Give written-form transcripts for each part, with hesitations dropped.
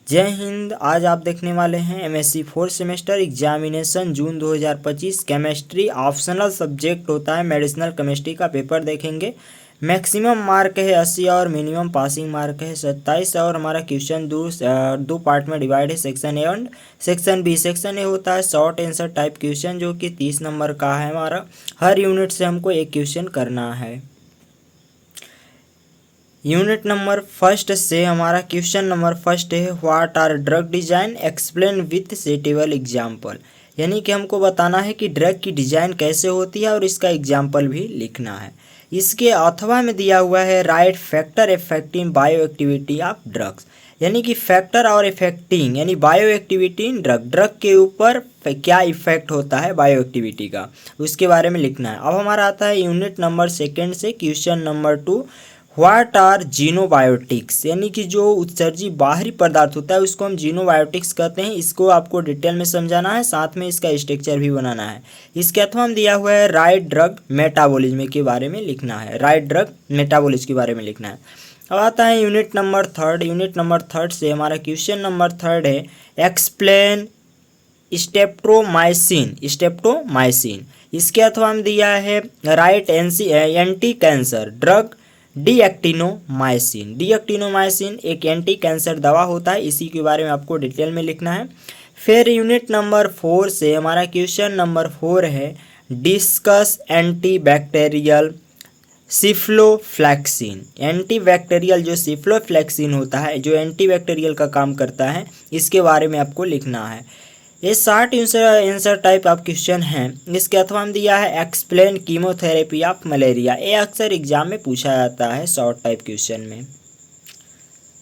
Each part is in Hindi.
जय हिंद। आज आप देखने वाले हैं एमएससी फोर्थ सेमेस्टर एग्जामिनेशन जून 2025 केमिस्ट्री ऑप्शनल सब्जेक्ट होता है मेडिसिनल केमिस्ट्री का पेपर देखेंगे। मैक्सिमम मार्क है 80 और मिनिमम पासिंग मार्क है 27 और हमारा क्वेश्चन दो पार्ट में डिवाइड है, section A and section B. Section A होता है शॉर्ट आंसर टाइप क्वेश्चन जो कि 30 नंबर का है। हमारा हर यूनिट से हमको एक क्वेश्चन करना है। यूनिट नंबर फर्स्ट से हमारा क्वेश्चन नंबर फर्स्ट है what are drug design explain with suitable example. यानी कि हमको बताना है कि ड्रग की डिजाइन कैसे होती है और इसका एग्जाम्पल भी लिखना है। इसके अथवा में दिया हुआ है right factor affecting bio activity of drugs. यानी कि फैक्टर और इफेक्टिंग यानी bio activity in drug, drug के ऊपर क्या इफेक्ट होता है बायो एक्टिविटी का, उसके बारे में लिखना है। अब हमारा आता है यूनिट नंबर सेकेंड से क्वेश्चन नंबर 2 व्हाट आर जीनोबायोटिक्स। यानी कि जो उत्सर्जी बाहरी पदार्थ होता है उसको हम जीनोबायोटिक्स कहते हैं। इसको आपको डिटेल में समझाना है, साथ में इसका स्ट्रक्चर भी बनाना है। इसके अथवा हम दिया हुआ है राइट ड्रग मेटाबॉलिज्म के बारे में लिखना है, राइट ड्रग मेटाबॉलिज्म के बारे में लिखना है। अब आता है unit number third. Unit number third से हमारा क्वेश्चन नंबर थर्ड है एक्सप्लेन स्टेप्टोमाइसिन। स्टेप्टोमाइसिन इसके अथवा हम दिया है राइट एंटी कैंसर ड्रग डीएक्टिनोमाइसिन। डीएक्टिनोमाइसिन एक एंटी कैंसर दवा होता है, इसी के बारे में आपको डिटेल में लिखना है। फिर यूनिट नंबर 4 से हमारा क्वेश्चन नंबर 4 है discuss anti bacterial ciprofloxacin. Anti bacterial जो सिफ्लोफ्लैक्सिन होता है, जो एंटी बैक्टीरियल का काम करता है, इसके बारे में आपको लिखना है। ये 60 आंसर टाइप ऑफ क्वेश्चन हैं। इसके अथवा हम दिया है एक्सप्लेन कीमोथेरेपी ऑफ मलेरिया। ये अक्सर एग्जाम में पूछा जाता है शॉर्ट टाइप क्वेश्चन में।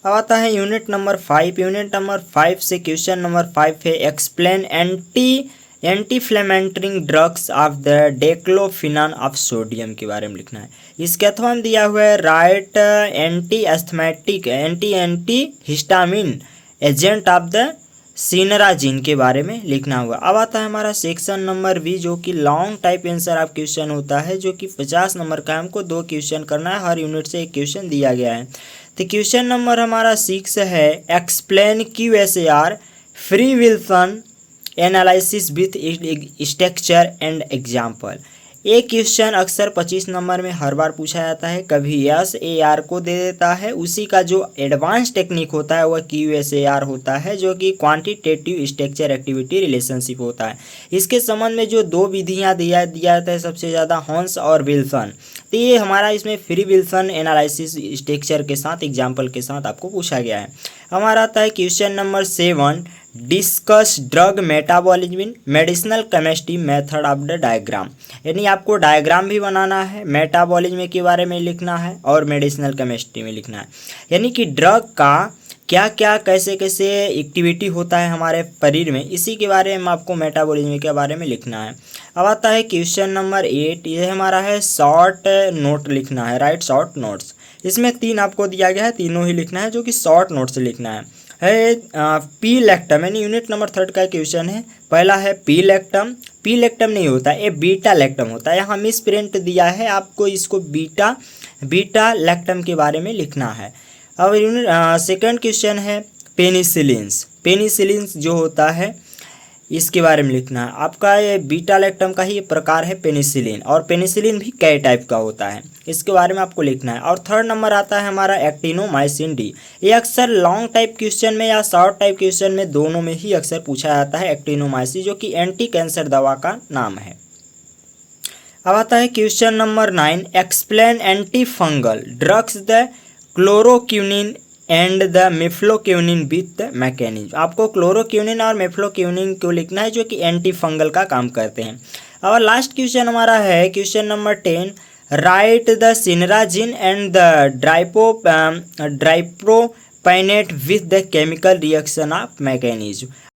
अब आता है यूनिट नंबर 5। यूनिट नंबर 5 से क्वेश्चन नंबर 5 है explain anti inflammatory drugs of the diclofenac of sodium के बारे में लिखना है। इसके अथवा हम दिया हुआ है right anti asthmatic anti histamine agent of the cinnarizine के बारे में लिखना हुआ। अब आता है हमारा सेक्शन नंबर बी जो कि long type answer of question होता है, जो कि 50 नंबर का हमको 2 क्वेश्चन करना है। हर यूनिट से एक क्वेश्चन दिया गया है। तो क्वेश्चन नंबर हमारा 6 है explain QSAR free Wilson analysis with structure and example. एक क्वेश्चन अक्सर 25 नंबर में हर बार पूछा जाता है, कभी SAR को दे देता है। उसी का जो एडवांस टेक्निक होता है वह QSAR होता है, जो कि क्वांटिटेटिव स्ट्रक्चर एक्टिविटी रिलेशनशिप होता है। इसके संबंध में जो 2 विधियां दिया जाता है सबसे ज़्यादा हॉन्स और विल्सन। तो ये हमारा इसमें फ्री विल्सन एनालिसिस स्ट्रक्चर के साथ एग्जाम्पल के साथ आपको पूछा गया है। हमारा आता है question number 7 discuss drug metabolism in medicinal chemistry method of the diagram. यानी आपको डायग्राम भी बनाना है, मेटाबॉलिज्म के बारे में लिखना है और मेडिसिनल केमिस्ट्री में लिखना है। यानी कि ड्रग का क्या क्या कैसे कैसे एक्टिविटी होता है हमारे शरीर में, इसी के बारे में आपको मेटाबॉलिज्म के बारे में लिखना है। अब आता है क्वेश्चन नंबर 8। ये हमारा है शॉर्ट नोट लिखना है, राइट शॉर्ट नोट्स। इसमें 3 आपको दिया गया है, तीनों ही लिखना है, जो कि शॉर्ट नोट से लिखना है पी लैक्टम। यानी यूनिट नंबर 3 का क्वेश्चन है। पहला है पी लैक्टम नहीं होता, ये बीटा लैक्टम होता है। यहाँ मिस प्रिंट दिया है, आपको इसको बीटा लैक्टम के बारे में लिखना है। अब सेकंड क्वेश्चन है पेनिसिलिन्स जो होता है इसके बारे में लिखना है। आपका ये बीटा लैक्टम का ही प्रकार है पेनिसिलिन, और पेनिसिलिन भी कई टाइप का होता है, इसके बारे में आपको लिखना है। और थर्ड नंबर आता है हमारा एक्टिनोमाइसिन डी। ये अक्सर लॉन्ग टाइप क्वेश्चन में या शॉर्ट टाइप क्वेश्चन में दोनों में ही अक्सर पूछा जाता है एक्टिनोमाइसिन, जो कि एंटी कैंसर दवा का नाम है। अब आता है question number 9 explain anti fungal drugs the chloroquine and the mefloquine with mechanism. आपको क्लोरोक्विनिन और मेफ्लोक्विनिन को लिखना है, जो कि एंटी फंगल का काम करते हैं। और लास्ट क्वेश्चन हमारा है question number 10 write the cinnarizine and the dipropionate with the chemical reaction of mechanism.